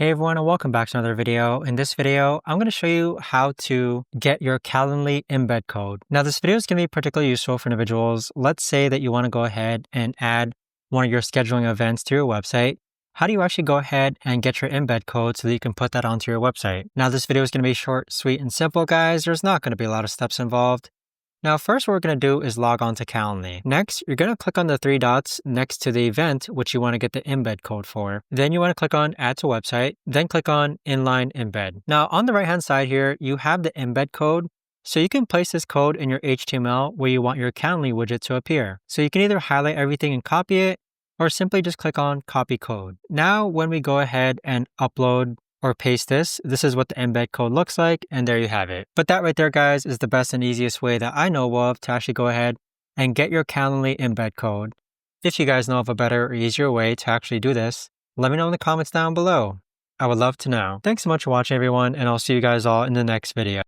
Hey everyone, and welcome back to another video. In this video, I'm going to show you how to get your Calendly embed code. Now, this video is going to be particularly useful for individuals. Let's say that you want to go ahead and add one of your scheduling events to your website. How do you actually go ahead and get your embed code so that you can put that onto your website? Now, this video is going to be short, sweet, and simple, guys. There's not going to be a lot of steps involved. Now, first what we're going to do is log on to Calendly. Next, you're going to click on the three dots next to the event, which you want to get the embed code for. Then you want to click on Add to Website, then click on Inline Embed. Now, on the right-hand side here, you have the embed code. So you can place this code in your HTML where you want your Calendly widget to appear. So you can either highlight everything and copy it, or simply just click on Copy Code. Now, when we go ahead and upload or paste this is what the embed code looks like, and there you have it. But that right there, guys, is the best and easiest way that I know of to actually go ahead and get your Calendly embed code. If you guys know of a better or easier way to actually do this, let me know in the comments down below. I would love to know. Thanks so much for watching, everyone, and I'll see you guys all in the next video.